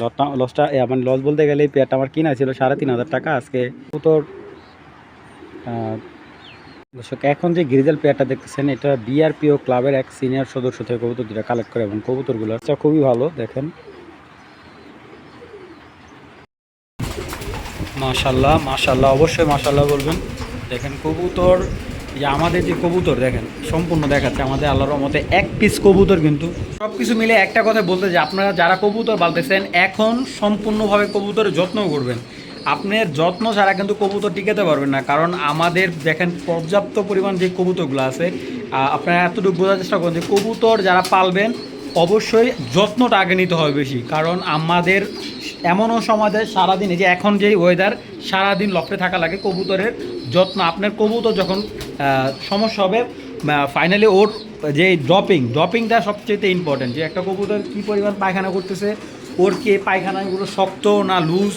লসটা মানে লস বলতে গেলে এই পেয়ারটা আমার কিনা ছিল 3,500 টাকা। আজকে কবুতর দর্শক এখন যে গ্রিজেল পেয়ারটা দেখতেছেন এটা বিআরপিও ক্লাবের এক সিনিয়র সদস্য থেকে কবুতর দুটা কালেক্ট করে এবং কবুতরগুলো খুবই ভালো। দেখেন মাশাল্লাহ মাশাল্লাহ, অবশ্যই মাশাল্লাহ বলবেন। দেখেন কবুতর, যে আমাদের যে কবুতর দেখেন সম্পূর্ণ দেখাচ্ছে আমাদের আল্লাহর রহমতে এক পিস কবুতর, কিন্তু সব কিছু মিলে একটা কথা বলতে যে আপনারা যারা কবুতর পালতেছেন এখন সম্পূর্ণভাবে কবুতরের যত্ন করবেন। আপনার যত্ন ছাড়া কিন্তু কবুতর টিকাতে পারবেন না, কারণ আমাদের দেখেন পর্যাপ্ত পরিমাণ যে কবুতরগুলো আছে আপনারা এতটুকু বোঝার চেষ্টা করেন যে কবুতর যারা পালবেন অবশ্যই যত্নটা আগে নিতে হবে বেশি, কারণ আমাদের এমনও সময় দেয় সারাদিন, এই যে এখন যেই ওয়েদার সারাদিন লফটে থাকা লাগে, কবুতরের যত্ন আপনার কবুতর যখন সমস্যা হবে ফাইনালি ওর যে ড্রপিংটা সবচেয়ে ইম্পর্টেন্ট, যে একটা কবুতর কী পরিমাণ পায়খানা করতেছে, ওর কি পায়খানাগুলো শক্ত না লুজ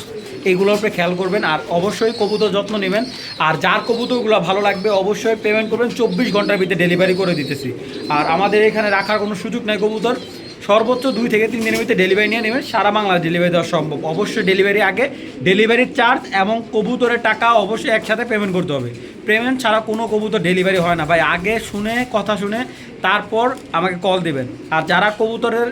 এইগুলোর উপরে খেয়াল করবেন। আর অবশ্যই কবুতর যত্ন নেবেন। আর যার কবুতরগুলো ভালো লাগবে অবশ্যই পেমেন্ট করবেন, 24 ঘন্টার ভিতরে ডেলিভারি করে দিতেছি। আর আমাদের এখানে রাখার কোনো সুযোগ নেই কবুতর, সর্বোচ্চ 2 থেকে 3 দিনের ভিতরে ডেলিভারি নিয়ে নেবেন, সারা বাংলাদেশ ডেলিভারি দেওয়া সম্ভব। অবশ্যই ডেলিভারি আগে ডেলিভারির চার্জ এবং কবুতরের টাকা অবশ্যই একসাথে পেমেন্ট করতে হবে। পেমেন্ট ছাড়া কোনো কবুতর ডেলিভারি হয় না ভাই, আগে শুনে কথা শুনে তারপর আমাকে কল দেবেন। আর যারা কবুতরের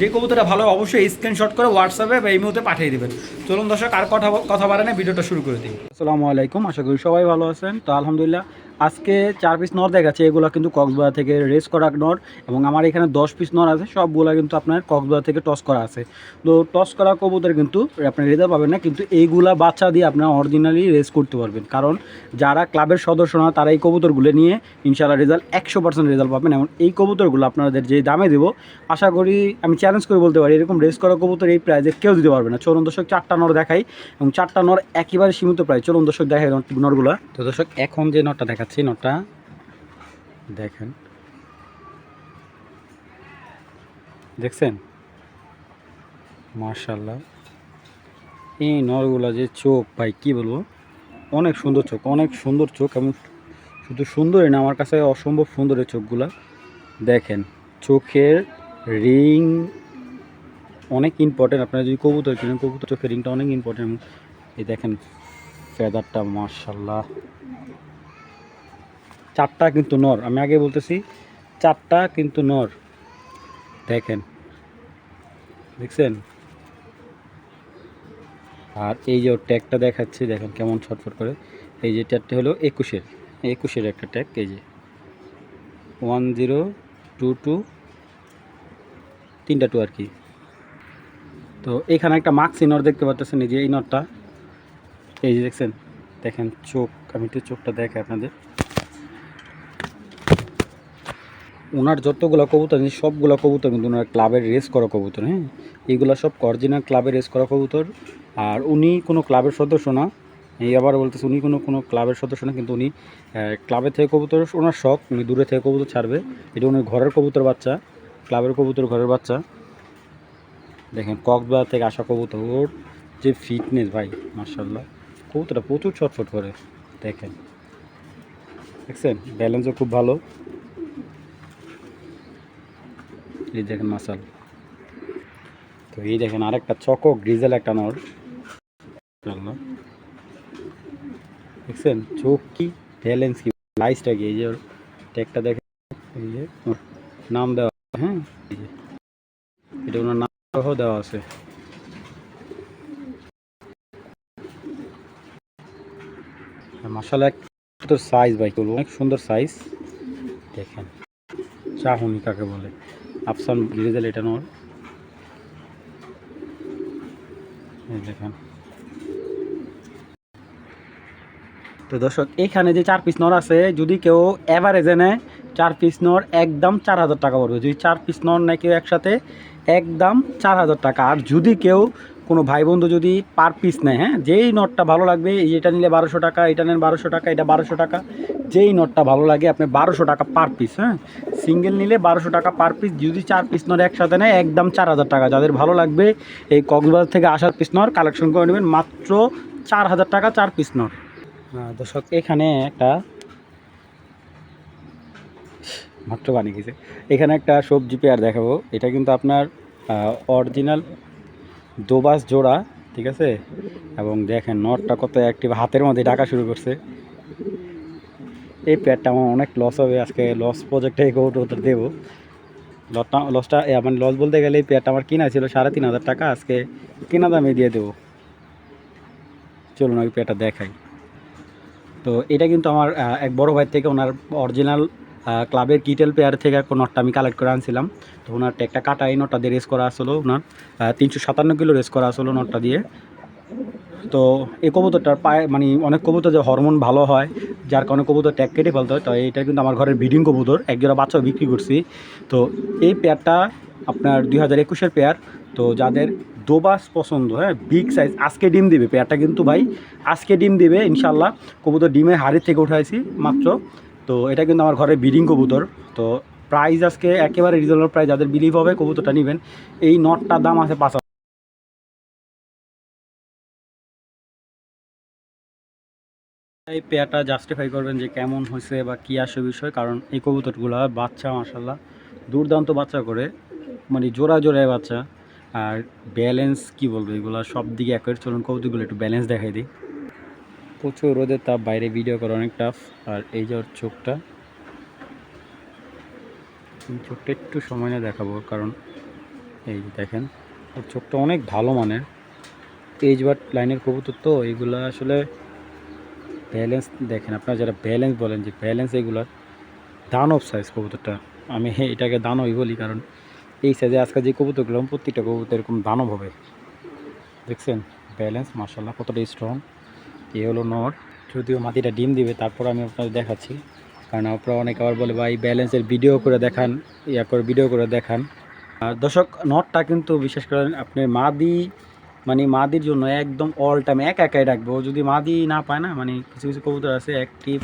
যে কবুতরটা ভালো অবশ্যই স্ক্রিনশট করে হোয়াটসঅ্যাপে বা ইমেতে পাঠিয়ে দেবেন। চলুন দর্শক আর কথা বাড়ানো ভিডিওটা শুরু করে দিই। আসসালামু আলাইকুম, আশা করি সবাই ভালো আছেন। তো আলহামদুলিল্লাহ আজকে 4 পিস নর দেখাচ্ছে, এগুলো কিন্তু কক্সবাজার থেকে রেস করা নর, এবং আমার এখানে 10 পিস নর আছে, সবগুলো কিন্তু আপনার কক্সবাজার থেকে টস করা আছে। তো টস করা কবুতর কিন্তু আপনার রেজাল্ট পাবেন না, কিন্তু এইগুলা বাচ্চা দিয়ে আপনার অরিজিনালি রেস করতে পারবেন, কারণ যারা ক্লাবের সদস্য না তারা এই কবুতরগুলো নিয়ে ইনশাআল্লাহ রেজাল্ট 100% রেজাল্ট পাবেন। এবং এই কবুতরগুলো আপনাদের যে দামে দেবো আশা করি আমি চ্যালেঞ্জ করে বলতে পারি এরকম রেস করা কবুতর এই প্রাইজে কেউ দিতে পারবে না। চলুন দর্শক 4টা নর দেখাই, এবং 4টা নর একেবারে সীমিত প্রাইস। চলুন দর্শক দেখাই নরগুলো। তো দর্শক এখন যে নরটা দেখাচ্ছি, নরটা দেখেন, দেখছেন মাশাআল্লাহ এই নরগুলা যে চোখ ভাই কি বলবো, অনেক সুন্দর চোখ, অনেক সুন্দর চোখ, এবং শুধু সুন্দরই না আমার কাছে অসম্ভব সুন্দর এই চোখগুলা। দেখেন চোখের রিং অনেক ইম্পর্টেন্ট, আপনারা যদি কবুতর কিনেন কবুতর চোখের রিংটা অনেক ইম্পর্টেন্ট। এই দেখেন ফেদারটা মাশাআল্লাহ, 4টা কিন্তু নর, আমি আগে বলতেছি 4টা কিন্তু নর। দেখেন দেখছেন, আর এই যে ট্যাগটা দেখাচ্ছি দেখেন কেমন ছটফট করে। এই যে ট্যাগটা হলো 21-এর একটা ট্যাগ, এই যে 1022, 3টা 2 আর কি। তো এখানে একটা মাক্সি নর দেখতে পাচ্ছেন, এই যে এই নরটা, এই যে দেখছেন, দেখেন চোখ, আমি একটু চোখটা দেখে আপনাদের। ওনার যতগুলো কবুতর সবগুলো কবুতর কিন্তু ওনার ক্লাবের রেস করা কবুতর, হ্যাঁ এইগুলো সব অরিজিনাল ক্লাবের রেস করা কবুতর। আর উনি কোনো ক্লাবের সদস্য না, এই আবার বলতেছে উনি কোনো ক্লাবের সদস্য না, কিন্তু উনি ক্লাবের থেকে কবুতর ওনার শখ, উনি দূরে থেকে কবুতর ছাড়বে। এটা উনি ঘরের কবুতর বাচ্চা, ক্লাবের কবুতর ঘরের বাচ্চা। দেখেন কক্সবাজার থেকে আসা কবুতর, ওর যে ফিটনেস ভাই মাশাআল্লাহ, কবুতরটা প্রচুর ছটফট করে। দেখেন দেখছেন ব্যালেন্সও খুব ভালো। এই দেখেন মাসাল। তো এই দেখেন আরেকটা চকো গ্রিজেল একটা নর, দেখছেন চোখ কি ব্যালেন্স কি লাইসটা কি, এই যে ট্যাগটা দেখেন, এই যে নাম দেওয়া, হ্যাঁ এই যে এটা ওনার নাম সহ দেওয়া আছে। মাশাআল্লাহ তোর সাইজ ভাই বলবো অনেক সুন্দর সাইজ। দেখেন চাহুনি কাকে বলে, আফসান গ্রিজেল এটা নর, দেখেন। তো দর্শক এখানে যে 4 পিস নর আছে, যদি কেউ অ্যাভারেজে নেয় 4 পিস নর একদম 4,000 টাকা পড়বে। যদি 4 পিস নর নেয় কেউ একসাথে একদম 4,000 টাকা। আর যদি কেউ কোনো ভাই বন্ধু যদি পার পিস নেয়, হ্যাঁ যেই নটটা ভালো লাগবে, এটা নিলে 1200 টাকা, এটা নেন 1200 টাকা, এটা 1200 টাকা, যেই নটটা ভালো লাগে আপনি 1200 টাকা পার পিস, হ্যাঁ সিঙ্গেল নিলে 1200 টাকা পার পিস। যদি 4 পিস নর একসাথে নেয় একদম 4,000 টাকা। যাদের ভালো লাগবে এই কক্সবাজার থেকে আসার পিস নর কালেকশন করে নেবেন মাত্র 4,000 টাকা 4 পিস নর। দর্শক এখানে একটা মাত্র বানিয়ে গেছে, এখানে একটা সবজি পেয়ার দেখাবো। এটা কিন্তু আপনার অরিজিনাল দোবাস জোড়া, ঠিক আছে। এবং দেখেন নটটা কত অ্যাক্টিভ, হাতের মধ্যে ডাকা শুরু করছে। এই পেয়ারটা আমার অনেক লস হবে আজকে, লস প্রজেক্টে কবুতর দেবো। লসটা মানে লস বলতে গেলে এই পেয়ারটা আমার কিনা ছিল 3,500 টাকা, আজকে কিনা দামে দিয়ে দেবো। চলুন ওই পেয়ারটা দেখাই। তো এটা কিন্তু আমার এক বড় ভাই থেকে ওনার অরিজিনাল ক্লাবের কিটেল পেয়ার থেকে নটটা আমি কালেক্ট করে আনছিলাম। তো ওনার একটা কাটা এই নটটা দিয়ে রেস করা আসলো, ওনার 357 কিলো রেস করা আসলো নটটা দিয়ে। তো এই কবুতরটার পায়ে মানে অনেক কবুতর যে হরমোন ভালো হয়, যার কারণে কবুতর ট্যাগ কেটে ফেলতে হয়। তো এটা কিন্তু আমার ঘরের ব্রিডিং কবুতর, একজোড়া বাচ্চাও বিক্রি করছি। তো এই পেয়ারটা আপনার 2021-এর পেয়ার। তো যাদের দোবাস পছন্দ, হ্যাঁ বিগ সাইজ, আজকে ডিম দিবে পেয়ারটা কিন্তু ভাই, আজকে ডিম দিবে ইনশাল্লাহ। কবুতর ডিমে হাড়ির থেকে উঠাইছি মাত্র। তো এটা কিন্তু আমার ঘরের ব্রিডিং কবুতর। তো প্রাইস আজকে একেবারে রিজনেবল প্রাইস, যাদের বিলিভ হবে কবুতরটা নেবেন। এই নটটার দাম আছে 5,000। এই পেয়ারটা জাস্টিফাই করবেন যে কেমন হয়েছে বা কী আসে বিষয়, কারণ এই কবুতরগুলো বাচ্চা মাশাল্লাহ দুর্দান্ত বাচ্চা করে, মানে জোড়া জোড়ায় বাচ্চা। আর ব্যালেন্স কি বলবো, এগুলো সব দিকে একের। চলুন কবুতরগুলো একটু ব্যালেন্স দেখাই দিই। প্রচুর রোদের তাপ, বাইরে ভিডিও করা অনেক টাফ। আর এই যে ওর চোখটা, চোখটা একটু সময় নিয়ে দেখাবো, কারণ এই যে দেখেন ওর চোখটা অনেক ভালো মানের। এজ বাট লাইনের কবুতর, তো এইগুলো আসলে ব্যালেন্স দেখেন। আপনারা যারা ব্যালেন্স বলেন, যে ব্যালেন্স এগুলার দানব সাইজ কবুতরটা। আমি এটাকে দানবই বলি, কারণ এই সাইজে আজকে যে কবুতরগুলো, প্রত্যেকটা কবুতর এরকম দানব হবে। দেখছেন ব্যালেন্স মাশাল্লাহ কতটা স্ট্রং। এ হলো নর, যদিও মাটিটা ডিম দিবে, তারপর আমি আপনাদের দেখাচ্ছি। কারণ আপনারা অনেকে আবার বলে ভাই ব্যালেন্সের ভিডিও করে দেখান, ভিডিও করে দেখান। আর দর্শক নটটা কিন্তু বিশেষ করে আপনি মাদি, মানে মাদির জন্য একদম অল টাইম একাই ডাকবে। ও যদি মাদি না পায় না, মানে কিছু কিছু কবুতর আছে অ্যাক্টিভ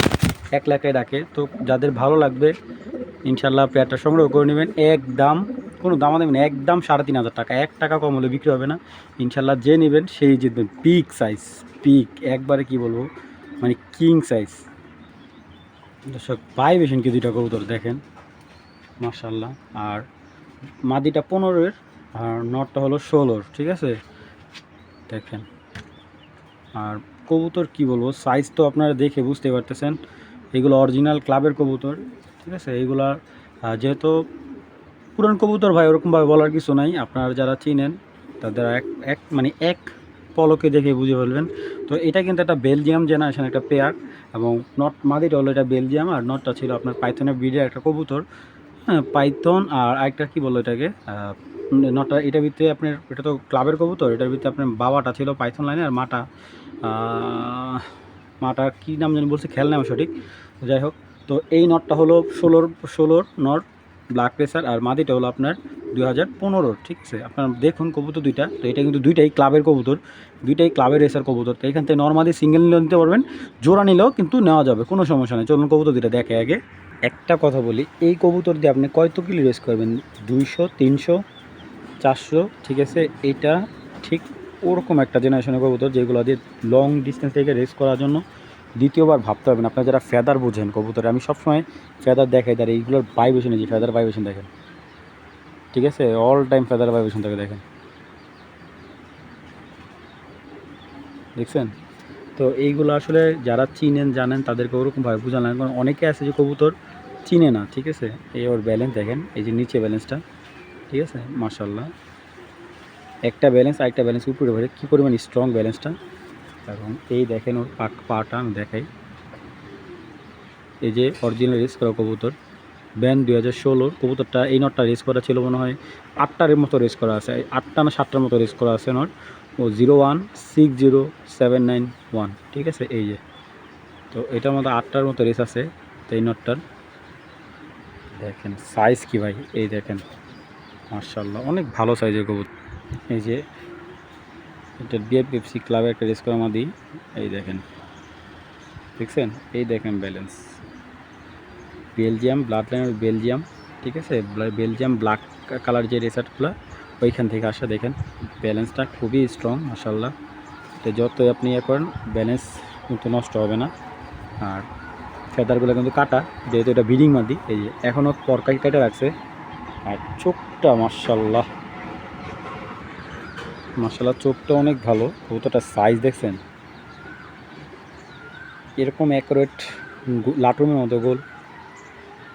একলাই ডাকে। তো যাদের ভালো লাগবে ইনশাল্লাহ পেয়ারটা সংগ্রহ করে নেবেন। একদম কোনো দামা দেবেন, একদম 3,500 টাকা, 1 টাকা কম হলে বিক্রি হবে না ইনশাল্লাহ। যে নেবেন সেই জিতবেন। বিগ সাইজ, বিগ একবারে কি বলবো, মানে কিং সাইজ। দর্শক পাই বেশি কি দুইটা কবুতর দেখেন মাশাল্লাহ। আর মাদিটা 15-এর আর নটটা হলো 16-র, ঠিক আছে দেখেন। আর কবুতর কি বলবো, সাইজ তো আপনারা দেখে বুঝতে পারতেছেন, এগুলো অরিজিনাল ক্লাবের কবুতর, ঠিক আছে। এইগুলার যেহেতু পুরান কবুতর ভাই, ওরকমভাবে বলার কিছু নাই। আপনারা যারা চিনেন তাদের এক মানে এক পলকে দেখে বুঝে ফেলবেন। তো এটা কিন্তু একটা বেলজিয়াম জেনারেশন একটা পেয়ার, এবং নট মাদিটা হলো এটা বেলজিয়াম, আর নটটা ছিল আপনার পাইথনের ব্রিডের একটা কবুতর। হ্যাঁ পাইথন, আর আরেকটা কী বললো এটাকে, নটটা এটার ভিতরে আপনার, এটা তো ক্লাবের কবুতর, এটার ভিতরে আপনার বাবাটা ছিল পাইথন লাইনে, আর মাটা কী নাম জানি বলছে, খেয়াল নাম সঠিক, যাই হোক। তো এই নটটা হলো 16-র নট ব্ল্যাক রেসার, আর মাদিটা হলো আপনার 2015-র, ঠিক আছে। আপনার দেখুন কবুতর দুইটা, তো এটা কিন্তু দুইটাই ক্লাবের কবুতর, দুইটাই ক্লাবের রেসার কবুতর। তো এখান থেকে নর্মালি সিঙ্গেল নিলেও নিতে পারবেন, জোড়া নিলেও কিন্তু নেওয়া যাবে, কোনো সমস্যা নেই। চলুন কবুতর দুইটা দেখে আগে। একটা কথা বলি, এই কবুতর দিয়ে আপনি কত কিলো রেস করবেন, 200, 300, 400, ঠিক আছে। এটা ঠিক ওরকম একটা জেনারেশনের কবুতর যেগুলো দিয়ে লং ডিস্টেন্স থেকে রেস করার জন্য দ্বিতীয়বার ভাবতে হবে না। আপনারা যারা ফেদার বোঝেন কবুতরে, আমি সবসময় ফেদার দেখাই, তার এইগুলোর ভাইব্রেশন, যে ফেদার ভাইব্রেশন দেখেন, ঠিক আছে, অল টাইম ফেদার ভাইব্রেশন থাকে দেখেন, দেখছেন। তো এইগুলো আসলে যারা চিনেন জানেন তাদেরকে ওরকমভাবে বোঝালেন, কারণ অনেকে আছে যে কবুতর চিনে না, ঠিক আছে। এই ওর ব্যালেন্স দেখেন, এই যে নিচে ব্যালেন্সটা, ঠিক আছে মাশাল্লাহ। একটা ব্যালেন্স আরেকটা ব্যালেন্স উপরে ভরে কী পরিমাণ স্ট্রং ব্যালেন্সটা। এবং এই দেখেন ওর পাটা আমি দেখাই, এই যে অরিজিনাল রেস করা কবুতর, ব্যান 2016-র কবুতরটা। এই নটটা রেস করা ছিল মনে হয় 8টার মতো রেস করা আছে, 8টা না 7টার মতো রেস করা আছে নট। ও 0160791, ঠিক আছে এই যে। তো এটার মধ্যে 8টার মতো রেস আছে। তো এই নটটার দেখেন সাইজ কি ভাই, এই দেখেন মাশাআল্লাহ অনেক ভালো সাইজের কবুতর। এই যে এটা বিএফএফসি ক্লাবে একটা রেস করা মাদি, এই দেখেন, দেখছেন, এই দেখেন ব্যালেন্স, বেলজিয়াম ব্লাড লাইনের বেলজিয়াম, ঠিক আছে। বেলজিয়াম ব্ল্যাক কালার যে রেসার্টগুলো ওইখান থেকে আসা, দেখেন ব্যালেন্সটা খুবই স্ট্রং মাশাল্লাহ। তো যতই আপনি ইয়ে করেন ব্যালেন্স কিন্তু নষ্ট হবে না। আর ফেদারগুলো কিন্তু কাটা, যেহেতু এটা ব্রিডিং মাদি, এই যে এখনও তরকারি কেটে রাখছে। আর চোখটা মাশাল্লাহ মাশাআল্লাহ চোখটা অনেক ভালো, কবুতরটার সাইজ দেখছেন, এরকম অ্যাকুরেট লাটুমের মতো গোল,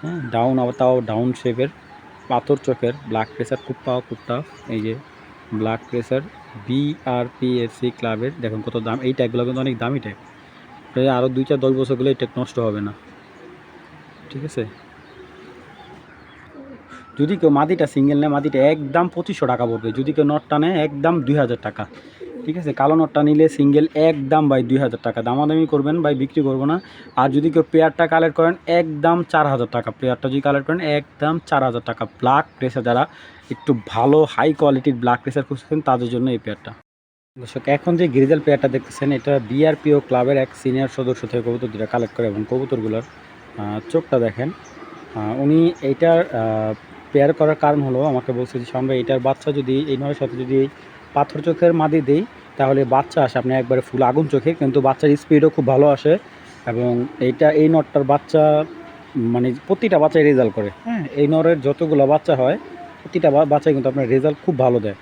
হ্যাঁ ডাউন, আবার তাও ডাউন শেপের, পাথর চোখের, ব্লাড প্রেশার খুব পাওয়া, খুব টাফ। এই যে ব্লাড প্রেশার বিআরপিএফসি ক্লাবের, দেখুন কত দাম। এই ট্যাগগুলো কিন্তু অনেক দামি ট্যাগ, আরও 2-4-10 বছরগুলো এই ট্যাগ নষ্ট হবে না, ঠিক আছে। যদি কেউ মাদিটা সিঙ্গেল নেয়, মাদিটা একদম 2500 টাকা পড়বে। যদি কেউ নটটা নেয় একদম 2000 টাকা, ঠিক আছে। কালো নটটা নিলে সিঙ্গেল একদম ভাই 2000 টাকা, দামাদামি করবেন ভাই, বিক্রি করবো না। আর যদি কেউ পেয়ারটা কালেক্ট করেন একদম 4000 টাকা, পেয়ারটা যদি কালেক্ট করেন একদম 4000 টাকা। ব্ল্যাক প্রেসার, যারা একটু ভালো হাই কোয়ালিটির ব্ল্যাক প্রেসার খুঁজছেন তাদের জন্য এই পেয়ারটা। দর্শক এখন যে গ্রিজেল পেয়ারটা দেখতেছেন, এটা বিআরপিও ক্লাবের এক সিনিয়র সদস্য থেকে কবুতর দুটা কালেক্ট করে, এবং কবুতরগুলোর চোখটা দেখেন। উনি এইটার পেয়ার করার কারণ হলো, আমাকে বলছে যে আমরা এইটার বাচ্চা যদি এই নয়ের সাথে যদি পাথর চোখের মাদি দিই তাহলে বাচ্চা আসে আপনি একবারে ফুল আগুন চোখে, কিন্তু বাচ্চার স্পিডও খুব ভালো আসে। এবং এই নটটার বাচ্চা মানে প্রতিটা বাচ্চায় রেজাল্ট করে, হ্যাঁ। এই নরের যতগুলো বাচ্চা হয় প্রতিটা বাচ্চায় কিন্তু আপনার রেজাল্ট খুব ভালো দেয়,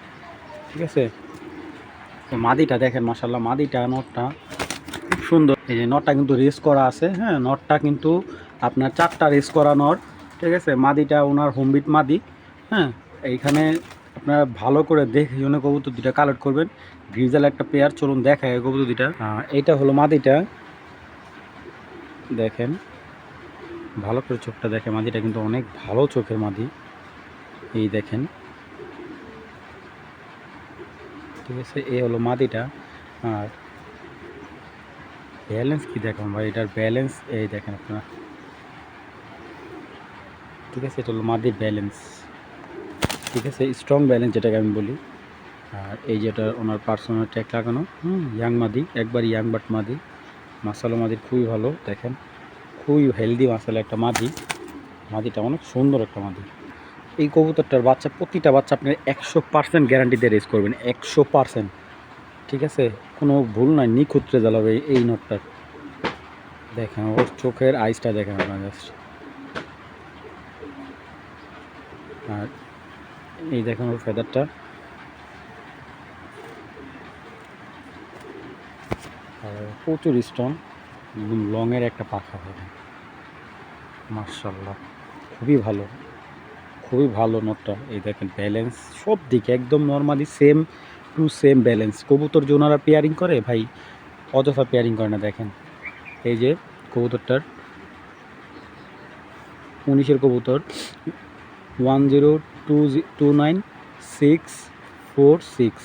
ঠিক আছে। তো মাদিটা দেখেন, মাশাআল্লাহ মাদিটা নটটা খুব সুন্দর। এই যে নটটা কিন্তু রেস করা আছে, হ্যাঁ নটটা কিন্তু আপনার 4টা রেস করা নর, ঠিক আছে। মাদিটা ওনার হোমবিট মাদি, হ্যাঁ। এইখানে আপনারা ভালো করে দেখে শুনে কবুতর দুটা কালেক্ট করবেন। গ্রিজাল একটা পেয়ার, চলুন দেখায় কবুতর দুটা। এইটা হলো মাদিটা, দেখেন ভালো করে চোখটা দেখে, মাদিটা কিন্তু অনেক ভালো চোখের মাদি, এই দেখেন, ঠিক আছে। এই হলো মাদিটা। আর ব্যালেন্স কি দেখুন ভাই, এটার ব্যালেন্স এই দেখেন আপনারা, ঠিক আছে। এটা হলো মাদির ব্যালেন্স, ঠিক আছে, স্ট্রং ব্যালেন্স যেটাকে আমি বলি। আর এই যেটা ওনার পার্সোনাল ট্যাগ লাগানো, ইয়াং মাদি, একবার ইয়াং বাট মাদি, মাসালো মাদির খুবই ভালো, দেখেন খুবই হেলদি মাসালো একটা মাদি। মাদিটা অনেক সুন্দর একটা মাদি। এই কবুতরটার বাচ্চা, প্রতিটা বাচ্চা আপনি 100% গ্যারান্টি দিয়ে রেস করবেন, 100%, ঠিক আছে। কোনো ভুল নাই, নিখুঁত রেজাল্ট হবে এই নটটার। দেখেন ওর চোখের আইসটা দেখেন আপনার জাস্ট। আর এই দেখেন ওর ফেদারটা, প্রচুর স্ট্রং, লংয়ের একটা পাখা হবে, মাশাআল্লাহ খুবই ভালো, খুবই ভালো নটটা। এই দেখেন ব্যালেন্স সব দিকে একদম normally same to same balance. কবুতর যে ওনারা পেয়ারিং করে ভাই, অযথা পেয়ারিং করে না। দেখেন এই যে কবুতরটার 19-এর কবুতর, 1029646,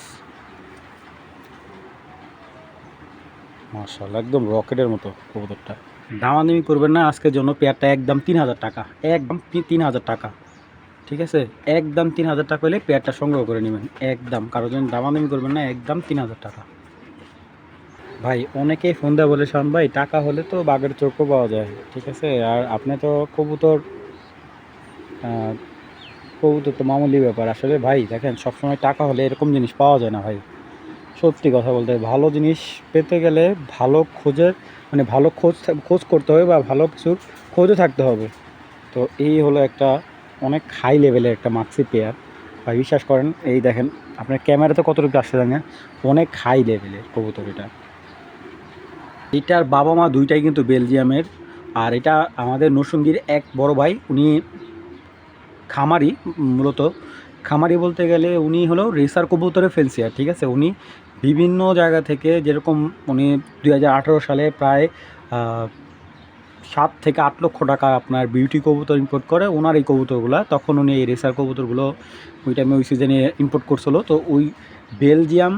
মাশাআল্লাহ একদম রকেটের মতো কবুতরটা। দামাদামি করবেন না আজকের জন্য, পেয়ারটা একদম 3000 টাকা, একদম 3000 টাকা, ঠিক আছে। একদম 3000 টাকা হলে পেয়ারটা সংগ্রহ করে নেবেন, একদম কারোর জন্য দামাদামি করবেন না, একদম 3000 টাকা। ভাই অনেকেই ফোন দেয় বলে, শান ভাই টাকা হলে তো বাঘের চোখও পাওয়া যায়, ঠিক আছে। আর আপনি তো কবুতর কবুতর তো মামুলি ব্যাপার আসলে ভাই। দেখেন সবসময় টাকা হলে এরকম জিনিস পাওয়া যায় না ভাই, সত্যি কথা বলতে। ভালো জিনিস পেতে গেলে ভালো খোঁজের মানে ভালো খোঁজ করতে হবে, বা ভালো কিছুর খোঁজও থাকতে হবে। তো এই হলো একটা অনেক হাই লেভেলের একটা মাক্সি পেয়ার ভাই, বিশ্বাস করেন। এই দেখেন আপনার ক্যামেরাতে কতটুকু আসছে জানেন, অনেক হাই লেভেলের কবুতর এটা। এটার বাবা মা দুইটাই কিন্তু বেলজিয়ামের। আর এটা আমাদের নরসিংদীর এক বড় ভাই, উনি খামারি, মূলত খামারি বলতে গেলে উনি হলো রেসার কবুতরের ফেন্সিয়ার, ঠিক আছে। উনি বিভিন্ন জায়গা থেকে, যেরকম উনি 2018 সালে প্রায় 7 থেকে 8 লক্ষ টাকা আপনার বিউটি কবুতর ইম্পোর্ট করে ওনার এই কবুতরগুলো। তখন উনি এই রেসার কবুতরগুলো ওই টাইমে ওই সিজনে ইম্পোর্ট করছিল। তো ওই বেলজিয়াম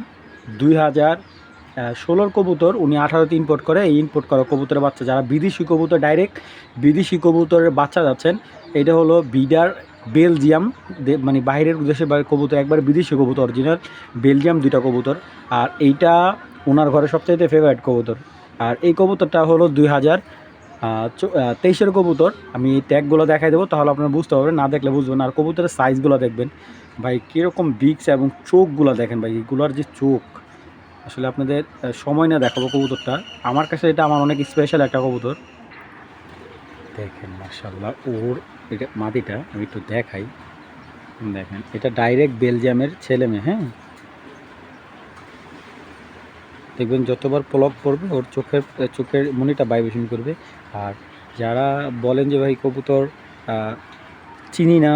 2016 কবুতর উনি 18তে ইম্পোর্ট করে। এই ইম্পোর্ট করা কবুতরের বাচ্চা, যারা বিদেশি কবুতর ডাইরেক্ট বিদেশি কবুতরের বাচ্চা যাচ্ছেন, এটা হলো বিডার বেলজিয়াম, মানে বাইরের দেশের বাইরের কবুতর, একবার বিদেশি কবুতর অরিজিনাল বেলজিয়াম 2টা কবুতর। আর এইটা ওনার ঘরে সবচাইতে ফেভারিট কবুতর। আর এই কবুতরটা হলো 2023-এর কবুতর। আমি ট্যাগগুলো দেখাই দেবো, তাহলে আপনারা বুঝতে পারবেন, না দেখলে বুঝবেন। আর কবুতরের সাইজগুলো দেখবেন ভাই কীরকম বিগস, এবং চোখগুলো দেখেন ভাই, এগুলোর যে চোখ, আসলে আপনাদের সময় না দেখাবো কবুতরটা। আমার কাছে এটা আমার অনেক স্পেশাল একটা কবুতর। দেখেন মাশাআল্লাহ ওর এটা মাদিটা আমি একটু দেখাই, দেখেন এটা ডাইরেক্ট বেলজিয়ামের ছেলে মেয়ে, হ্যাঁ। দেখবেন যতবার পলক পড়বে ওর চোখের মনিটা ভাইব্রেশন করবে। আর যারা বলেন যে ভাই কবুতর চিনি না,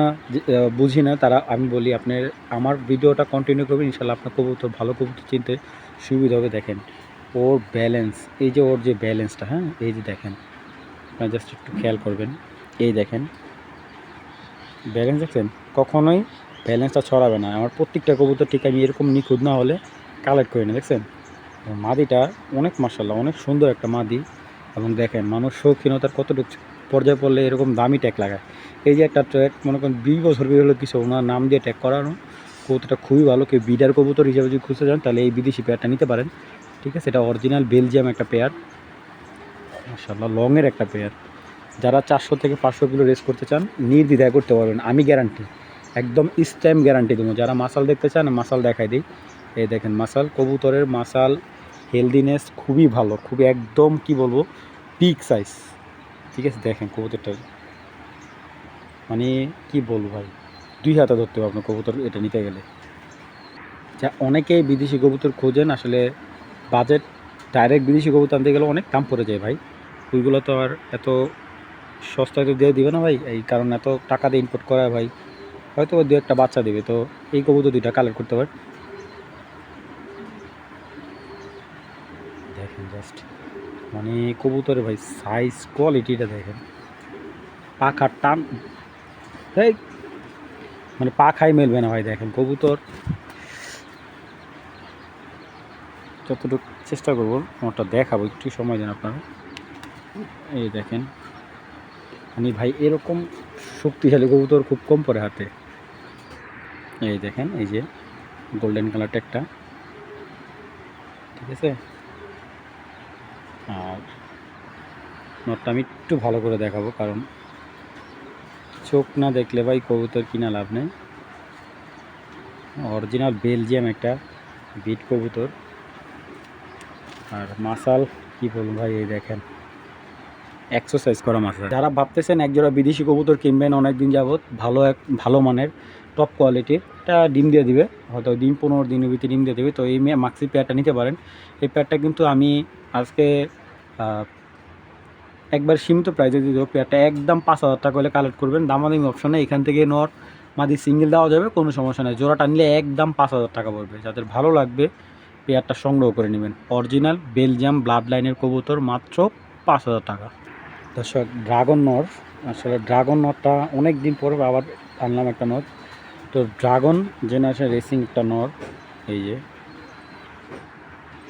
বুঝি না, তারা আমি বলি আপনার আমার ভিডিওটা কন্টিনিউ করবেন, ইনশাল্লাহ আপনার কবুতর ভালো কবুতর চিনতে সুবিধা হবে। দেখেন ওর ব্যালেন্স, এই যে ওর যে ব্যালেন্সটা, হ্যাঁ এই যে দেখেন, আপনারা জাস্ট একটু খেয়াল করবেন, এই দেখেন ব্যালেন্স দেখছেন, কখনোই ব্যালেন্সটা ছড়াবে না। আমার প্রত্যেকটা কবুতর ঠিক আমি এরকম নিখুঁত না হলে কালেক্ট করি না। দেখছেন মাদিটা অনেক মাশাআল্লাহ অনেক সুন্দর একটা মাদি। এবং দেখেন মানুষ শৌখিনতার কতটুকু পর্যায়ে পড়লে এরকম দামি ট্যাগ লাগায়। এই যে একটা ট্যাগ মনে করেন 20 বছর হলো কিছু ওনার নাম দিয়ে ট্যাগ করানো, কবুতরটা খুবই ভালো। কেউ বিডার কবুতর হিসেবে যদি খুঁজতে চান তাহলে এই বিদেশি পেয়ারটা নিতে পারেন। ঠিক আছে, এটা অরিজিনাল বেলজিয়াম একটা পেয়ার, মাশাআল্লাহ লংয়ের একটা পেয়ার। যারা 400 থেকে 500 কিলো রেস করতে চান নির্দ্বিধায় করতে পারবেন, আমি গ্যারান্টি, একদম স্ট্যাম্প গ্যারান্টি দেবো। যারা মাসাল দেখতে চান মাসাল দেখাই দিই, এই দেখেন মাসাল, কবুতরের মাসাল হেলদিনেস খুবই ভালো, খুবই একদম কি বলবো পিক সাইজ। ঠিক আছে, দেখেন কবুতরটার মানে কি বলবো ভাই, 2 হাতে ধরতে হবে আপনার কবুতর এটা নিতে গেলে। যা অনেকেই বিদেশি কবুতর খোঁজেন, আসলে বাজেট ডাইরেক্ট বিদেশি কবুতর আনতে গেলে অনেক দাম পড়ে যায় ভাই, ওইগুলো তো আর এত সস্তায় তো দিয়ে দিবে না ভাই, এই কারণ এত টাকা দিয়ে ইম্পোর্ট করা ভাই, হয়তো দু একটা বাচ্চা দেবে। তো এই কবুতর 2টা কালেক্ট করতে পারে। দেখেন জাস্ট মানে কবুতরের ভাই সাইজ কোয়ালিটিটা দেখেন, পাখার টান এই মানে পাখাই মেলবে না ভাই। দেখেন কবুতর যতটুকু চেষ্টা করবো ওটা দেখাবো, একটু সময় দেন আপনারা। এই দেখেন মানে ভাই এরকম শক্তিশালী কবুতর খুব কম পড়ে হাতে। এই দেখেন এই যে গোল্ডেন কালারটা একটা, ঠিক আছে। আর নটটা আমি একটু ভালো করে দেখাবো, কারণ চোখ না দেখলে ভাই কবুতর কিনা লাভ নেই। অরিজিনাল বেলজিয়াম একটা বিট কবুতর। আর মাসাল কি বলুন ভাই, এই দেখেন এক্সারসাইজ করা মাসাল। যারা ভাবতেছেন একজোড়া বিদেশি কবুতর কিনবেন অনেক দিন যাবত, ভালো মানের টপ কোয়ালিটির, এটা ডিম দিয়ে দিবে, হয়তো 15 দিনের ভিতরে ডিম দিয়ে দেবে। তো এই মাক্সি পেয়ারটা নিতে পারেন। এই পেয়ারটা কিন্তু আমি আজকে একবার সীমিত প্রাইসে দিয়ে দেবো। পেয়ারটা একদম 5,000 টাকা হলে কালেক্ট করবেন, দামাদামি অপশনে এখান থেকে নর মাদি সিঙ্গেল দেওয়া যাবে, কোনো সমস্যা নেই। জোড়াটা নিলে একদম 5,000 টাকা পড়বে। যাদের ভালো লাগবে পেয়ারটা সংগ্রহ করে নেবেন। অরিজিনাল বেলজিয়াম ব্লাড লাইনের কবুতর, মাত্র 5,000 টাকা। দর্শক ড্রাগন নর, আসলে ড্রাগন নরটা অনেক দিন পরে আবার আনলাম একটা নর। তো ড্রাগন জেনারেশন রেসিং একটা নর, এই যে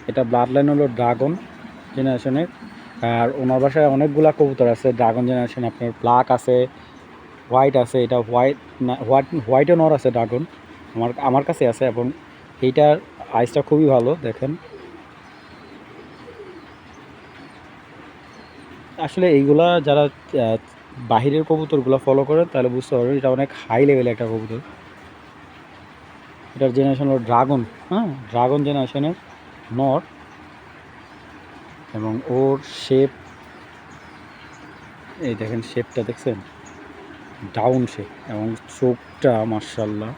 এটা ব্লাড লাইন হলো ড্রাগন জেনারেশনের। আর ওনার বাসায় অনেকগুলা কবুতর আছে ড্রাগন জেনারেশন, আপনার ব্ল্যাক আছে, হোয়াইট আছে, এটা হোয়াইটও নর আছে ড্রাগন, আমার কাছে আছে। এবং এইটার আইসটা খুবই ভালো দেখেন। আসলে এইগুলা যারা বাহিরের কবুতরগুলো ফলো করে তাহলে বুঝতে পারবেন এটা অনেক হাই লেভেলের একটা কবুতর। এটার জেনারেশন হলো ড্রাগন, হ্যাঁ ড্রাগন জেনারেশনের নর। এবং ওর শেপ এই দেখেন, শেপটা দেখছেন ডাউন শেপ, এবং চোখটা মাশাআল্লাহ।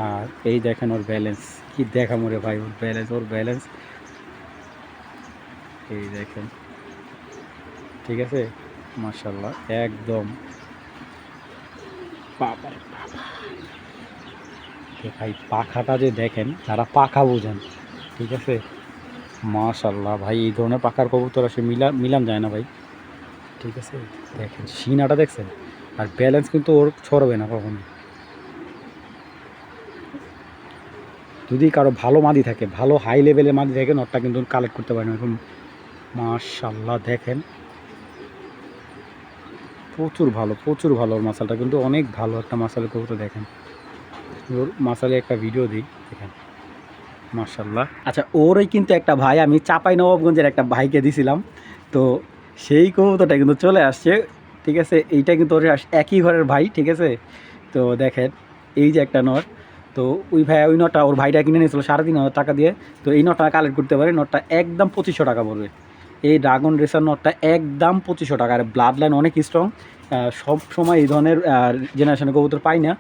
আর এই দেখেন ওর ব্যালেন্স, কি দেখা মরে ভাই ওর ব্যালেন্স এই দেখেন, ঠিক আছে মাশাআল্লাহ একদম। বাবা ভাই পাখাটা যে দেখেন, যারা পাখা বোঝেন, ঠিক আছে মাশাআল্লাহ ভাই, এই ধরনের পাখার কবুতর আসে মিলান যায় না ভাই। ঠিক আছে, দেখেন সিনাটা দেখছেন, আর ব্যালেন্স কিন্তু ওর ছড়বে না কখনো। যদি কারো ভালো মাদি থাকে, ভালো হাই লেভেলের মাদি থাকে, নটটা কিন্তু কালেক্ট করতে পারেন এরকম। মাশাআল্লাহ দেখেন প্রচুর ভালো ওর মাসালটা কিন্তু অনেক ভালো একটা মাসালের কবুতর। দেখেন ওর মাসালে একটা ভিডিও দিই, দেখেন মাশাআল্লাহ। আচ্ছা ওরই কিন্তু একটা ভাই আমি চাপাই নবাবগঞ্জের একটা ভাইকে দিছিলাম, তো সেই কবুতরটা কিন্তু চলে আসছে। ঠিক আছে, এইটা কিন্তু ওর একই ঘরের ভাই, ঠিক আছে। তো দেখেন এই যে একটা নট, তো ওই ভাই ওই নটটা ওর ভাইটা কিনে নিয়েছিল 3,500 টাকা দিয়ে। তো এই নটটা কালেক্ট করতে পারে, নটটা একদম 2500 টাকা পড়বে। এই ড্রাগন রেসার নটটা একদম 2500 টাকা। আর ব্লাড লাইন অনেক স্ট্রং, সব সময় এই ধরনের জেনারেশনের কবুতর পাই না।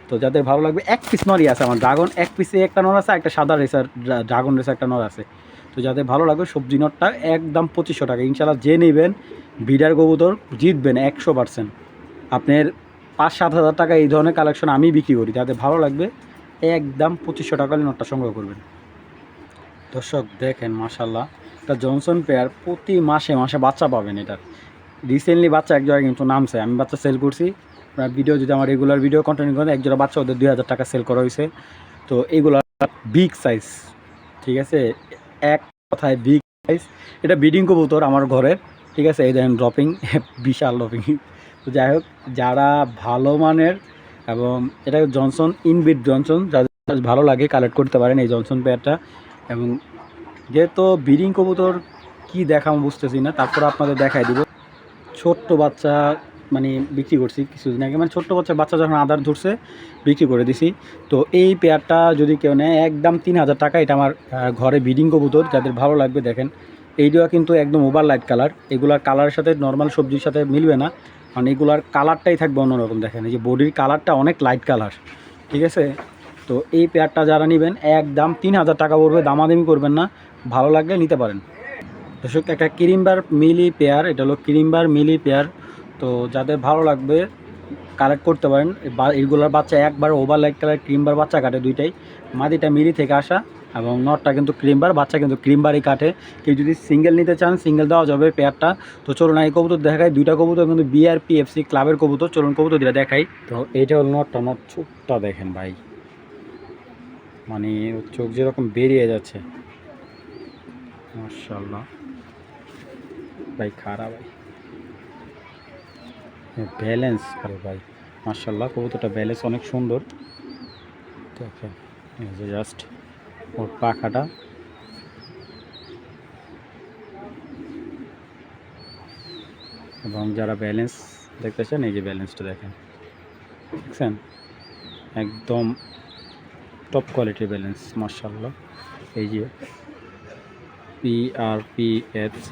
তো যাদের ভালো লাগবে, এক পিস নরই আছে আমার, ড্রাগন এক পিসে একটা নর আছে, একটা সাদা রেসার ড্রাগন রেসার একটা নর আছে। তো যাদের ভালো লাগবে সবজি নটটা একদম 2500 টাকা। ইনশাল্লাহ যে নেবেন বিডার কবুতর জিতবেন 100%। আপনার 5-7 হাজার টাকা এই ধরনের কালেকশন আমি বিক্রি করি। যাদের ভালো লাগবে একদম 2500 টাকা নটটা সংগ্রহ করবেন। দর্শক দেখেন মাশাল্লাহ, একটা জনসন পেয়ার প্রতি মাসে মাসে বাচ্চা পাবেন। এটার রিসেন্টলি বাচ্চা এক জায়গায় কিন্তু নামছে, আমি বাচ্চা সেল করছি। আপনার ভিডিও যদি আমার রেগুলার ভিডিও কন্টিনিউ করেন, এক জোড়া বাচ্চা ওদের 2000 টাকা সেল করা হয়েছে। তো এগুলো বিগ সাইজ, ঠিক আছে, এক কথায় বিগ সাইজ। এটা ব্রিডিং কবুতর আমার ঘরের, ঠিক আছে। এই দেখেন ড্রপিং, বিশাল ড্রপিং। তো যাই হোক, যারা ভালো মানের এবং এটা জনসন ইনবিট জনসন, যাদের ভালো লাগে কালেক্ট করতে পারেন এই জনসন পেয়ারটা। এবং যেহেতু ব্রিডিং কবুতর কী দেখাম বুঝতেছি না, তারপর আপনাদের দেখাই দিব। ছোট্ট বাচ্চা মানে বিক্রি করছি কিছুদিন আগে, মানে ছোট্ট বাচ্চা যখন আদার ধরছে বিক্রি করে দিছি। তো এই পেয়ারটা যদি কেউ নেয় একদম 3000 টাকা। এটা আমার ঘরে ব্রিডিং কবুতর, যাদের ভালো লাগবে দেখেন। এইগুলো কিন্তু একদম ওভার লাইট কালার, এগুলার কালারের সাথে নর্মাল সবজির সাথে মিলবে না, মানে এগুলার কালারটাই থাকবে অন্যরকম। দেখেন এই যে বডির কালারটা অনেক লাইট কালার, ঠিক আছে। তো এই পেয়ারটা যারা নেবেন একদম 3000 টাকা পড়বে, দামাদামি করবেন না, ভালো লাগলে নিতে পারেন। দর্শক একটা ক্রিমবার মিলি পেয়ার, এটা হলো ক্রিমবার মিলি পেয়ার। তো যাদের ভালো লাগবে কালেক্ট করতে পারেন। এগুলোর বাচ্চা একবার ওভার লাইট কালার ক্রিমবার বাচ্চা কাটে দুইটাই, মাদিটা মিলি থেকে আসা এবং নটটা কিন্তু ক্রিমবার, বাচ্চা কিন্তু ক্রিমবারই কাটে। কেউ যদি সিঙ্গেল নিতে চান সিঙ্গেল দেওয়া যাবে পেয়ারটা। তো চলুন এই কবুতর দেখাই, দুইটা কবুতর কিন্তু BRPFC ক্লাবের কবুতর। চলুন কবুতর দুটা দেখাই। তো এইটা হলো নটটা, নট চোখটা দেখেন ভাই, মানে চোখ যেরকম বেরিয়ে যাচ্ছে মাশাআল্লাহ ভাই, খারাপ ভাই, ব্যালেন্স ভালো ভাই মাশাআল্লাহ। কবুতরটা ব্যালেন্স অনেক সুন্দর দেখেন, এই যে জাস্ট ওর পাখাটা, এবং যারা ব্যালেন্স দেখতেছেন এই যে ব্যালেন্সটা দেখেন, দেখছেন একদম টপ কোয়ালিটির ব্যালেন্স মাশাআল্লাহ। এই যে BRPFC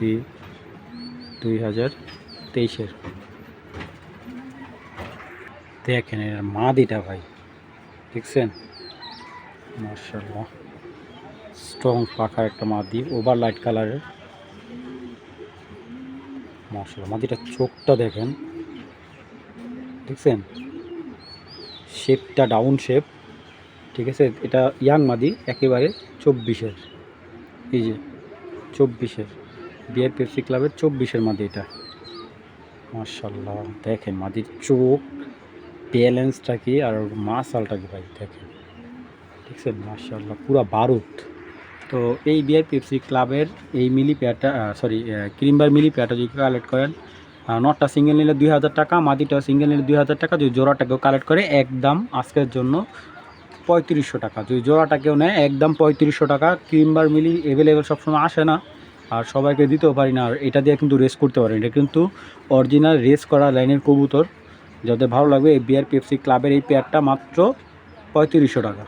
2023-এর দেখেন এর মাদিটা ভাই, দেখছেন মাশাআল্লাহ, স্ট্রং পাখার একটা মাদি, ওভার লাইট কালারের মাশাআল্লাহ। মাদিটার চোখটা দেখেন, দেখছেন শেপটা ডাউন শেপ, ঠিক আছে। এটা ইয়াং মাদি একেবারে 24-এর, এই যে 24-এর BRPFC ক্লাবের 24-এর মাদি এটা মাশাআল্লাহ। দেখেন মাদির চোখ ব্যালেন্সটা কি আর মাসালটা কি ভাই দেখেন, দেখছেন মাশাআল্লাহ পুরা বারুদ। তো এই BRPFC ক্লাবের এই মিলি পেয়ারটা, সরি ক্রিমবার মিলি পেয়ারটা যদি কালেক্ট করেন, নটটা সিঙ্গেল নিলে 2000 টাকা, মাদিটা সিঙ্গেল নিলে 2000 টাকা। যদি জোড়াটাকেও কালেক্ট করে একদম আজকের জন্য 3500 টাকা। যদি জোড়াটা কেউ নেয় একদম 3500 টাকা। ক্রিমবার মিলি অ্যাভেলেবেল সবসময় আসে না, আর সবাইকে দিতেও পারি না। আর এটা দিয়ে কিন্তু রেস করতে পারেন, এটা কিন্তু অরিজিনাল রেস করা লাইনের কবুতর। যাদের ভালো লাগবে এই BRPFC ক্লাবের এই পেয়ারটা মাত্র 3500 টাকা।